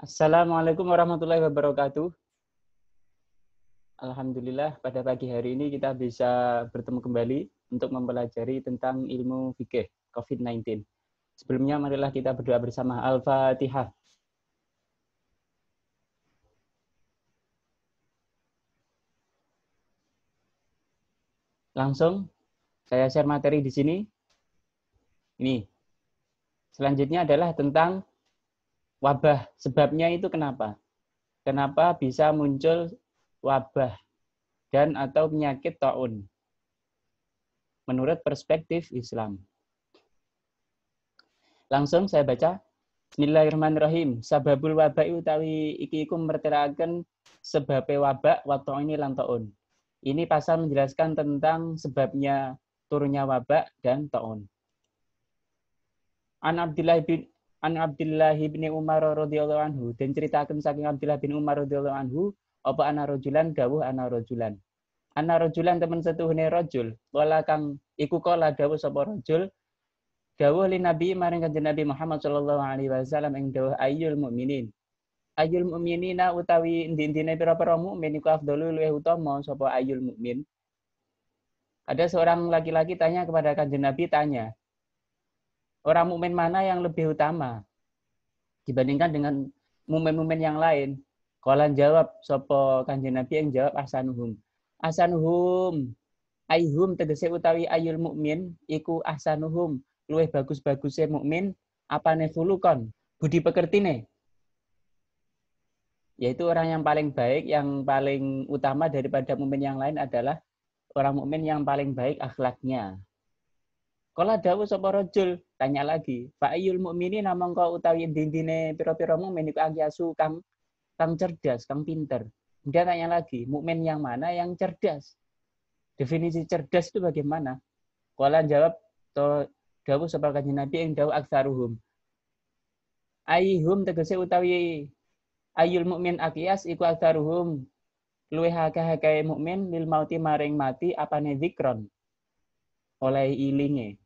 Assalamualaikum warahmatullahi wabarakatuh. Alhamdulillah pada pagi hari ini kita bisa bertemu kembali untuk mempelajari tentang ilmu fikih COVID-19. Sebelumnya marilah kita berdoa bersama. Al-Fatihah. Langsung saya share materi di sini. Ini. Selanjutnya adalah tentang wabah. Sebabnya itu kenapa? Kenapa bisa muncul wabah dan atau penyakit taun? Menurut perspektif Islam. Langsung saya baca. Bismillahirrahmanirrahim. Sababul wabak utawi iki iku mertelaken sebabe wabak wa ini lan taun. Ini pasal menjelaskan tentang sebabnya turunnya wabak dan taun. An Abdullah bin Umar radhiyallahu anhu, dan ceritakan saking Abdullah bin Umar radhiyallahu anhu apa ana rajulan dawuh ana rajulan. Ana rajulan temen setuhune rajul, wala kang iku kala dawuh sapa rajul dawuh li Nabi maring Kanjeng Nabi Muhammad sallallahu alaihi wasallam ing dawuh ayyul mukminin. Ayyul mukminina utawi ndine pira-pira mukmin iku afdalu luwih utama sapa ayyul mukmin. Ada seorang laki-laki tanya kepada Kanjeng Nabi, tanya, orang mukmin mana yang lebih utama dibandingkan dengan mukmin-mukmin yang lain? Qalan jawab sapa Kanjeng Nabi yang jawab ahsanuhum. Ahsanuhum aihum tegese utawi ayul mukmin iku ahsanuhum luwih bagus-baguse mukmin apane khulukon budi pekertine, yaitu orang yang paling baik, yang paling utama daripada mukmin yang lain adalah orang mukmin yang paling baik akhlaknya. Kala dawuh sapa rajul, tanya lagi, fa ayyul mukminin mongko utawi dindine pira-pira mukmin iku agyasu kang cerdas, kang pinter. Dia tanya lagi, mukmin yang mana yang cerdas? Definisi cerdas itu bagaimana? Kala jawab dawuh sapa Kanjeng Nabi ing dawuh aksaruhum. Aihum tegese utawi ayul mukmin akyas iku aksaruhum luwih akeh-akeh mukmin lil mauti maring mati apane zikron, oleh ilinge.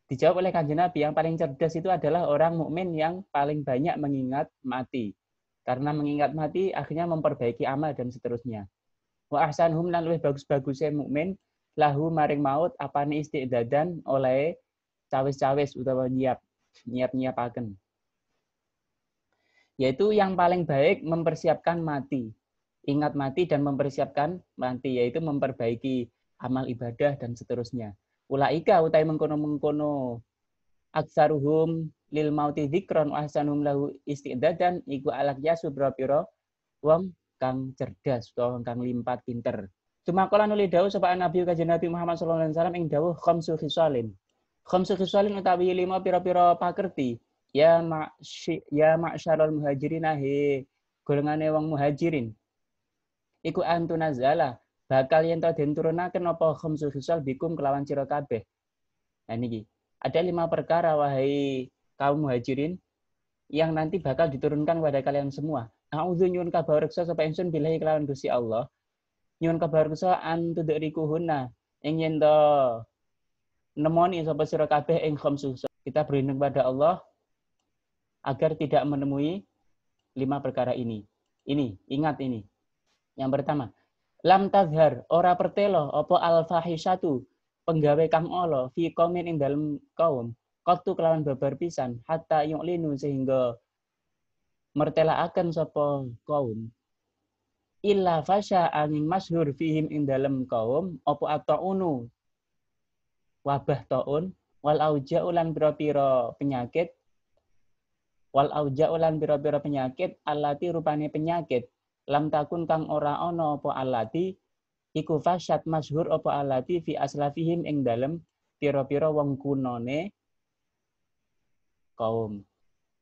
Dijawab oleh Kanjeng Nabi, yang paling cerdas itu adalah orang mukmin yang paling banyak mengingat mati. Karena mengingat mati akhirnya memperbaiki amal dan seterusnya. Wa ahsanhum lan luwih bagus-bagusé mukmin lahu maring maut apane istidadan oleh cawis-cawis utawa nyiap-nyiapaken. Yaitu yang paling baik mempersiapkan mati. Ingat mati dan mempersiapkan mati, yaitu memperbaiki amal ibadah dan seterusnya. Ulaika utai mengkono-mengkono aksaruhum lil mauti dzikron wa ahsanum lahu istidadan iku alak yasu pira-pira wong kang cerdas utawa kang limpat pinter. Cuma kala nuli dawuh sapa Nabi Kanjeng Nabi Muhammad sallallahu alaihi wasallam ing dawuh khamsu khisalin. Khamsu khisalin utawi 5 pira-pira pakerti. Ya ma'syarul muhajirin he golongane wong muhajirin. Iku antunazala bakal yen to den turunaken apa khamsu khisal bikum kelawan sira kabeh. Nah niki, ada 5 perkara wahai kaum muhajirin yang nanti bakal diturunkan kepada kalian semua. A'udzu nyuwun kabar reksa sapa ingsun billahi kelawan Gusti Allah. Nyuwun kabar reksa antudrikuhunna ing yen to nemoni sapa sira kabeh ing khamsu. Kita berlindung pada Allah agar tidak menemui 5 perkara ini. Ini, ingat ini. Yang pertama, lam tazhar ora pertelo apa al fahisatu penggawe kang ala fi qaumin ing dalem kaum qattu kelawan babar pisan hatta yu'linu sehingga mertelaaken sapa kaum illa fasya angin masyhur fihim ing dalem kaum apa ataunu wabah taun wal auja'u lan pira-pira penyakit wal auja'u lan pira-pira penyakit allati rupane penyakit lam takun kang ora ana apa allati iku fasyat masyhur apa allati fi aslafihim ing dalem pira-pira wong kunone kaum.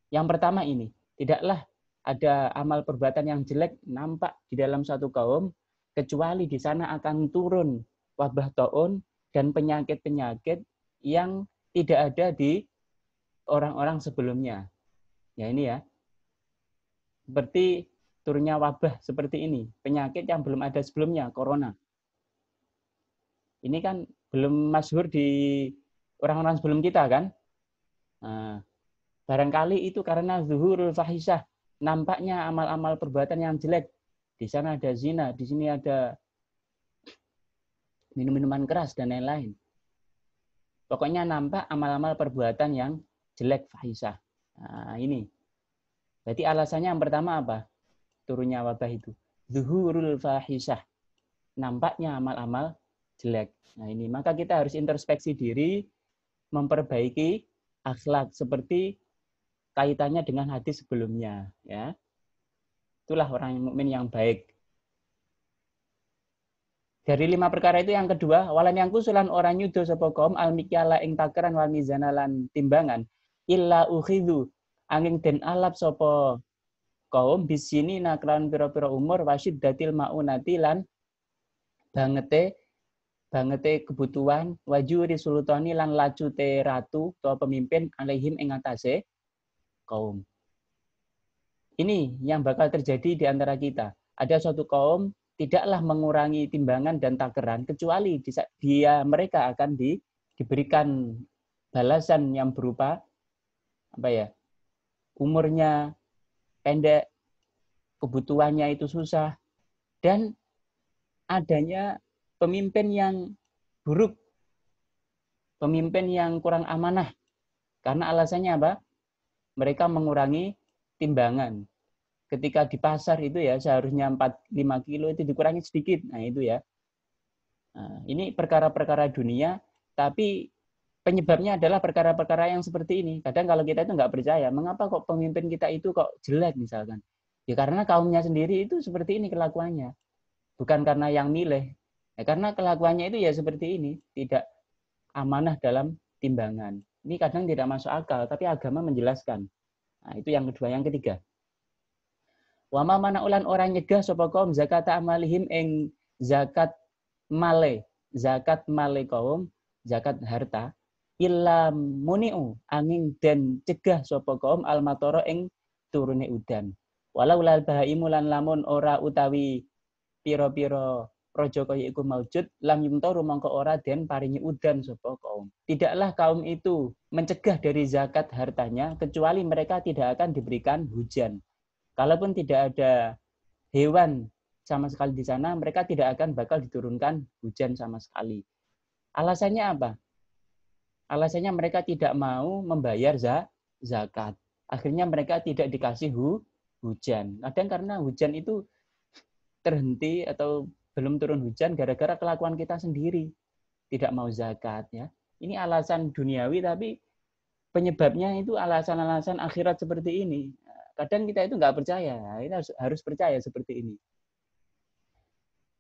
Yang pertama ini, tidaklah ada amal perbuatan yang jelek nampak di dalam satu kaum kecuali di sana akan turun wabah taun dan penyakit-penyakit yang tidak ada di orang-orang sebelumnya. Ya ini ya. Seperti turunnya wabah seperti ini, penyakit yang belum ada sebelumnya, corona. Ini kan belum masyhur di orang-orang sebelum kita kan. Nah, barangkali itu karena zuhurul fahisyah, nampaknya amal-amal perbuatan yang jelek. Di sana ada zina, di sini ada minum-minuman keras dan lain-lain. Pokoknya nampak amal-amal perbuatan yang jelek, fahisyah. Nah, ini. Berarti alasannya yang pertama apa? Turunnya wabah itu. Zuhurul fahisyah. Nampaknya amal-amal jelek. Nah, ini. Maka kita harus introspeksi diri, memperbaiki akhlak seperti kaitannya dengan hadis sebelumnya, ya. Itulah orang mukmin yang baik. Dari 5 perkara itu yang kedua, walan yang kusulan orang yudo sapa kaum al-mikyala ing takaran wal mizana lan timbangan illa ukhidhu angin den alap sapa kaum bisini nakran pira-pira umur wasid datil maunati lan bangete kebutuhan wajuri sultani lan lacute ratu atau pemimpin alaihim ing atase kaum. Ini yang bakal terjadi di antara kita. Ada suatu kaum tidaklah mengurangi timbangan dan takaran kecuali mereka akan diberikan balasan yang berupa umurnya pendek, kebutuhannya itu susah, dan adanya pemimpin yang buruk, pemimpin yang kurang amanah. Karena alasannya apa? Mereka mengurangi timbangan. Ketika di pasar itu ya seharusnya 4-5 kilo itu dikurangi sedikit. Nah itu ya. Nah, ini perkara-perkara dunia, tapi penyebabnya adalah perkara-perkara yang seperti ini. Kadang kalau kita itu nggak percaya, mengapa kok pemimpin kita itu kok jelek misalkan? Ya karena kaumnya sendiri itu seperti ini kelakuannya. Bukan karena yang milih. Ya, karena kelakuannya itu ya seperti ini. Tidak amanah dalam timbangan. Ini kadang tidak masuk akal, tapi agama menjelaskan. Nah itu yang kedua. Yang ketiga. Wama mana ulan orang nyegah sapa kaum zakat amalihim ing zakat male kaum, zakat harta illa muniu angin den cegah sapa kaum almatoro ing turune udan. Walau lal bahaimu lan lamun ora utawi pira-pira praja kaya iku maujud lam yumtaru mongko ora den paringi udan sapa kaum. Tidaklah kaum itu mencegah dari zakat hartanya kecuali mereka tidak akan diberikan hujan. Kalaupun tidak ada hewan sama sekali di sana, mereka tidak akan bakal diturunkan hujan sama sekali. Alasannya apa? Alasannya mereka tidak mau membayar zakat. Akhirnya mereka tidak dikasih hujan. Kadang karena hujan itu terhenti atau belum turun hujan gara-gara kelakuan kita sendiri. Tidak mau zakat. Ya. Ini alasan duniawi, tapi penyebabnya itu alasan-alasan akhirat seperti ini. Kadang kita itu nggak percaya, kita harus percaya seperti ini.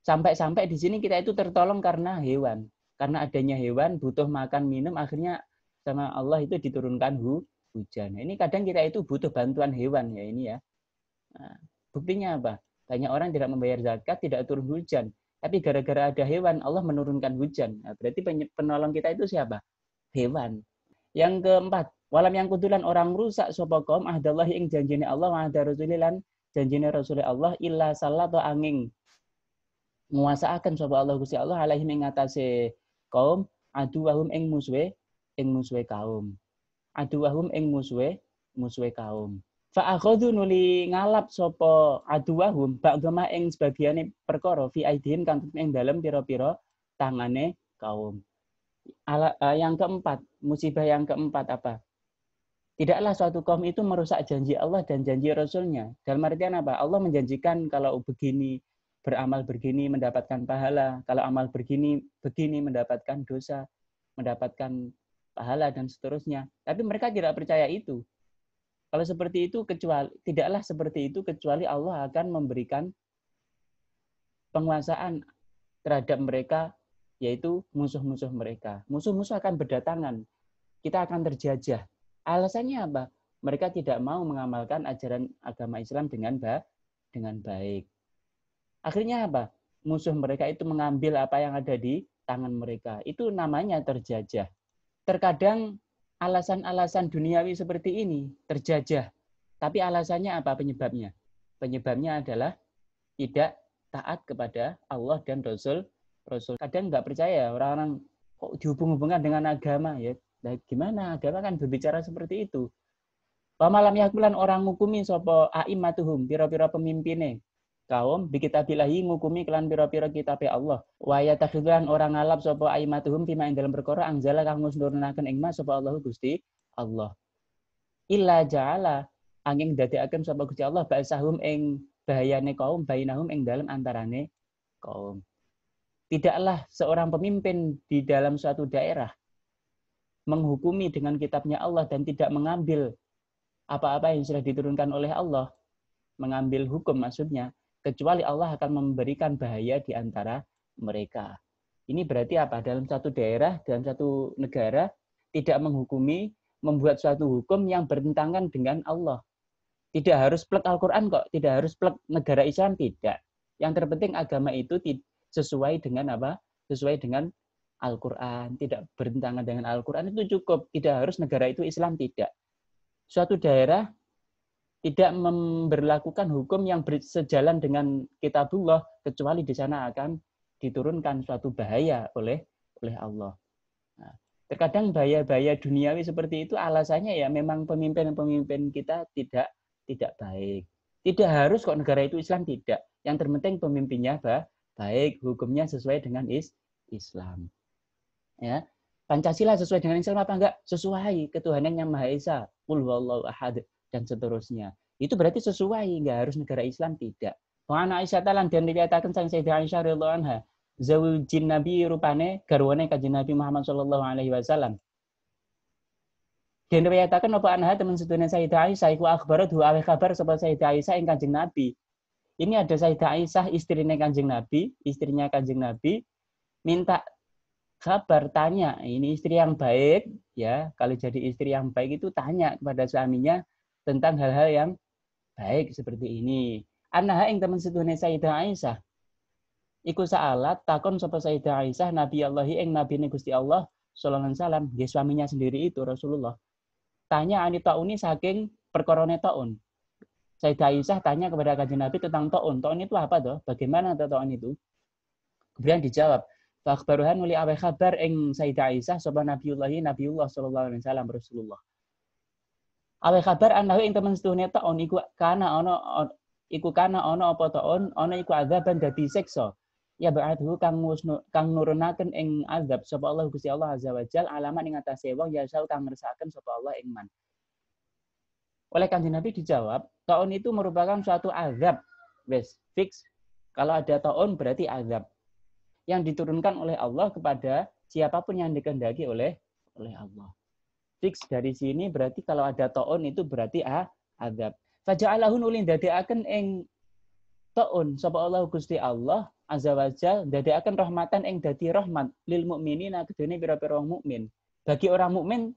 Sampai-sampai di sini kita itu tertolong karena hewan. Karena adanya hewan butuh makan minum, akhirnya sama Allah itu diturunkan hujan. Ini kadang kita itu butuh bantuan hewan ya ini ya. Nah, buktinya apa? Banyak orang tidak membayar zakat, tidak turun hujan. Tapi gara-gara ada hewan, Allah menurunkan hujan. Nah, berarti penolong kita itu siapa? Hewan. Yang keempat, walam yang kudulan orang rusak sapa kaum ahdallahi ing janjine Allah wa ahda rasulilan janjine rasul Allah illa sallatu angin nguasaaken sapa Allah Gusti Allah alaihim ing atase kaum aduwahum ing musuhe kaum. Aduwahum ing musuhe kaum. Fa akhadhu nuli ngalap sapa aduwahum ba'dama ing sebagiane perkara fi aidin kang ing dalem pira-pira tangane kaum. Yang keempat, musibah yang keempat apa? Tidaklah suatu kaum itu merusak janji Allah dan janji Rasulnya. Dalam artian apa? Allah menjanjikan kalau begini, beramal begini mendapatkan pahala. Kalau amal begini mendapatkan dosa, mendapatkan pahala dan seterusnya. Tapi mereka tidak percaya itu. Kalau seperti itu tidaklah seperti itu kecuali Allah akan memberikan penguasaan terhadap mereka, yaitu musuh-musuh mereka. Musuh-musuh akan berdatangan. Kita akan terjajah. Alasannya apa? Mereka tidak mau mengamalkan ajaran agama Islam dengan baik. Akhirnya apa? Musuh mereka itu mengambil apa yang ada di tangan mereka. Itu namanya terjajah. Terkadang alasan-alasan duniawi seperti ini terjajah. Tapi alasannya apa penyebabnya? Penyebabnya adalah tidak taat kepada Allah dan Rasul. Kadang nggak percaya orang-orang kok dihubung-hubungkan dengan agama ya. Nah, gimana agama kan berbicara seperti itu. Pamalam yakulan orang ngukumi sapa a'immatuhum pira-pira pemimpine kaum bikitabilahi ngukumi kelan pira-pira kitabe Allah. Wa yatakhidulan orang ngalap sapa a'immatuhum fima ing dalem perkara anzala kang nurunaken ing mas sapa Allah Gusti Allah. Illa ja'ala angin dadekaken sapa Gusti Allah ba'sahum ing bahayane kaum bainahum ing dalem antarane kaum. Tidaklah seorang pemimpin di dalam suatu daerah menghukumi dengan kitabnya Allah dan tidak mengambil apa-apa yang sudah diturunkan oleh Allah, mengambil hukum maksudnya, kecuali Allah akan memberikan bahaya di antara mereka. Ini berarti apa? Dalam satu daerah, dalam satu negara, tidak menghukumi, membuat suatu hukum yang bertentangan dengan Allah. Tidak harus plek Al-Quran kok, tidak harus plek negara Islam, tidak. Yang terpenting agama itu sesuai dengan apa? Sesuai dengan Al-Quran, tidak bertentangan dengan Al-Quran itu cukup. Tidak harus negara itu Islam, tidak. Suatu daerah tidak memberlakukan hukum yang sejalan dengan kitabullah kecuali di sana akan diturunkan suatu bahaya oleh Allah. Nah, terkadang bahaya-bahaya duniawi seperti itu alasannya ya memang pemimpin-pemimpin kita tidak baik. Tidak harus kok negara itu Islam, tidak. Yang terpenting pemimpinnya baik, hukumnya sesuai dengan Islam. Ya. Pancasila sesuai dengan Islam apa enggak? Sesuai. Ketuhanan yang Maha Esa, Qul huwallahu ahad, dan seterusnya. Itu berarti sesuai, enggak harus negara Islam, tidak. Wa ana Aisyah talan dan dikatakan sang Sayyidah Aisyah radhiyallahu anha, zawjin Nabi rupane garwane kanjeng Nabi Muhammad sallallahu alaihi wasallam. Dan dikatakan apa anha teman sedune Sayyidah Aisyah iku akhbarat awe kabar sapa Sayyidah Aisyah ing kanjeng Nabi. Ini ada Sayyidah Aisyah istrinya kanjeng Nabi, minta kabar, tanya, ini istri yang baik, ya. Kalau jadi istri yang baik itu tanya kepada suaminya tentang hal-hal yang baik seperti ini. Annaha ing temen sedune Sayyidah Aisyah. Iku sa'alat takon sapa Sayyidah Aisyah Nabi Allahi ing nabine Gusti Allah sallallahu alaihi wasallam, dia suaminya sendiri itu Rasulullah. Tanya ani tauni saking perkorone taun. Sayyidah Aisyah tanya kepada kanjeng Nabi tentang taun. Taun itu apa toh? Bagaimana taun itu? Kemudian dijawab, Fakhbaruhan uli awe kabar ing Sayyidah Aisyah sapa Nabiullah sallallahu alaihi wasallam Rasulullah. Awe kabar anahu ing temen sedune taun iku kana ana apa taun ana iku azaban dadi siksa. Ya ba'athu kang nurunaken ing azab sapa Allah Gusti Allah azza wajal alaman ing atase wong ya kang ngersakaken sapa Allah ing man. Oleh kanjeng Nabi dijawab, taun itu merupakan suatu azab. Wes, fix. Kalau ada taun berarti azab yang diturunkan oleh Allah kepada siapapun yang dikehendaki oleh Allah. Fix dari sini berarti kalau ada taun itu berarti azab. Faja'alahu nulin dadekaken ing taun sapa Allah Gusti Allah azza wajal dadekaken rahmatan ing dadi rahmat lil mukminina kedene pira-pira wong mukmin. Bagi orang mukmin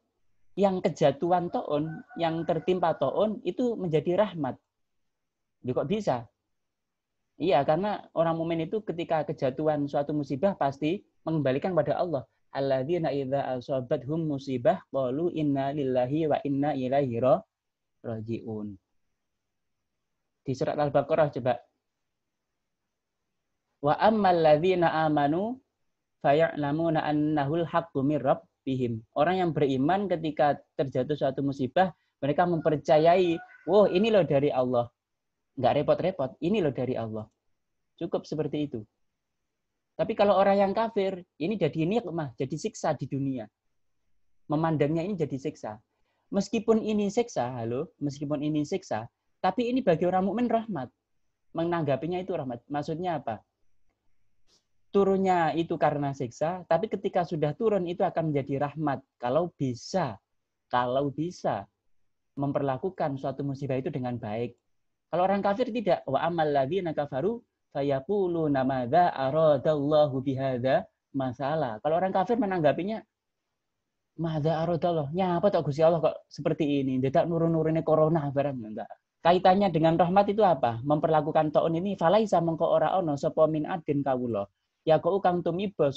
yang kejatuhan taun, yang tertimpa taun itu menjadi rahmat. Kok bisa? Iya, karena orang mukmin itu ketika kejatuhan suatu musibah pasti mengembalikan pada Allah. Alladzina idza asabathum musibah qalu inna lillahi wa inna ilaihi raji'un. Di surat Al-Baqarah coba. Wa ammal ladzina amanu faya'lamuna annahul haqqu mir rabbihim. Orang yang beriman ketika terjatuh suatu musibah, mereka mempercayai, "Oh, ini loh dari Allah." Nggak repot-repot, ini loh dari Allah. Cukup seperti itu. Tapi kalau orang yang kafir, ini jadi nikmah, jadi siksa di dunia. Memandangnya ini jadi siksa. Meskipun ini siksa, tapi ini bagi orang mukmin rahmat. Menanggapinya itu rahmat. Maksudnya apa? Turunnya itu karena siksa, tapi ketika sudah turun itu akan menjadi rahmat. Kalau bisa memperlakukan suatu musibah itu dengan baik. Kalau orang kafir tidak. Wa amal ladzina kafaru fayaquluna madza aradallahu bihadza masalah. Kalau orang kafir menanggapinya madza aradallah. Nyapa tok Gusti Allah kok seperti ini? Ndak nurun-nurune corona barang enggak. Kaitannya dengan rahmat itu apa? Memperlakukan taun ini falaisa mengko ora ono sapa min adin kawula. Ya kok kang tumiba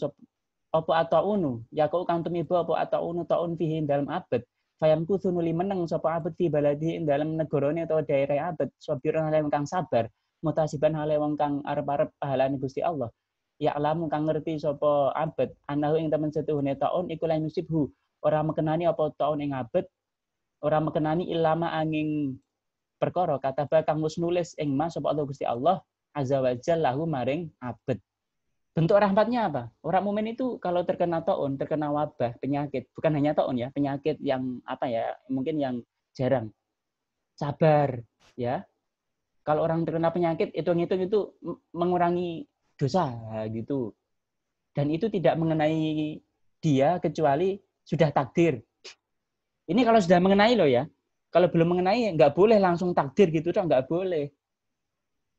apa ataunu? Ya kok kang tumiba apa ataunu taun fihi dalam abad. Fayam ku sunuli meneng sapa abad fi baladi ing dalam negarane atau daerah abad sabiran hale kang sabar mutasiban hale wong kang arep-arep pahalane Gusti Allah ya alamu kang ngerti sapa abad anahu ing temen setuhune taun iku lan musibhu ora mekenani apa taun ing abad ora mekenani ilama angin perkara kataba kang wis nulis ing mas sapa Allah Gusti Allah azza wa jalla lahu maring abet. Bentuk rahmatnya apa? Orang mukmin itu kalau terkena taun, terkena wabah, penyakit, bukan hanya taun ya, penyakit yang apa ya, mungkin yang jarang. Sabar, ya. Kalau orang terkena penyakit, hitung-hitung itu mengurangi dosa gitu. Dan itu tidak mengenai dia kecuali sudah takdir. Ini kalau sudah mengenai loh ya. Kalau belum mengenai, nggak boleh langsung takdir gitu, nggak boleh.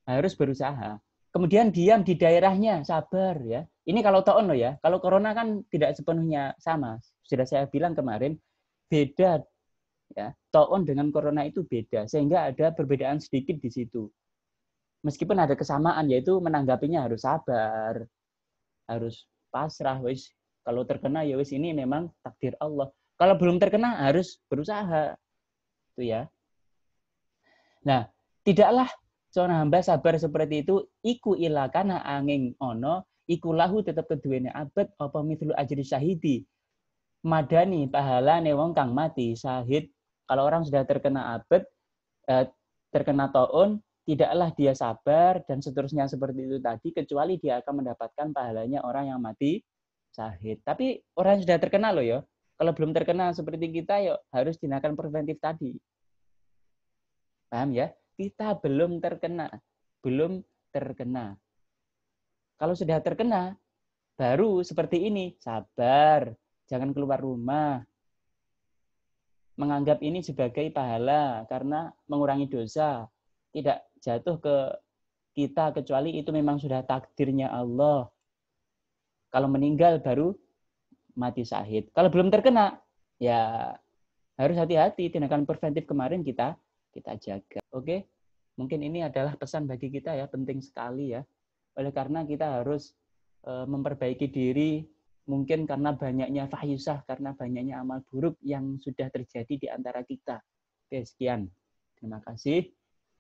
Harus berusaha. Kemudian diam di daerahnya, sabar ya. Ini kalau taun loh ya. Kalau corona kan tidak sepenuhnya sama. Sudah saya bilang kemarin, beda ya. Taun dengan corona itu beda, sehingga ada perbedaan sedikit di situ. Meskipun ada kesamaan, yaitu menanggapinya harus sabar, harus pasrah. Wis kalau terkena ya wis ini memang takdir Allah. Kalau belum terkena harus berusaha, itu ya. Nah, tidaklah seorang hamba sabar seperti itu iku ila kana angin ono iku lahu tetep keduwene abet apa mithlu ajri syahidi madani pahala wong kang mati syahid. Kalau orang sudah terkena abet terkena taun, tidaklah dia sabar dan seterusnya seperti itu tadi kecuali dia akan mendapatkan pahalanya orang yang mati syahid. Tapi orang yang sudah terkena loh ya. Kalau belum terkena seperti kita ya harus tindakan preventif tadi. Paham ya? Kita belum terkena. Belum terkena. Kalau sudah terkena, baru seperti ini. Sabar. Jangan keluar rumah. Menganggap ini sebagai pahala karena mengurangi dosa. Tidak jatuh ke kita kecuali itu memang sudah takdirnya Allah. Kalau meninggal baru mati syahid. Kalau belum terkena, ya harus hati-hati. Tindakan preventif kemarin kita jaga. Oke? Mungkin ini adalah pesan bagi kita ya, penting sekali ya. Oleh karena kita harus memperbaiki diri, mungkin karena banyaknya fahisah, karena banyaknya amal buruk yang sudah terjadi di antara kita. Oke, sekian. Terima kasih.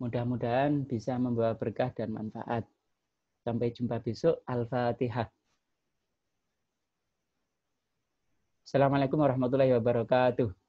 Mudah-mudahan bisa membawa berkah dan manfaat. Sampai jumpa besok. Al-Fatihah. Assalamualaikum warahmatullahi wabarakatuh.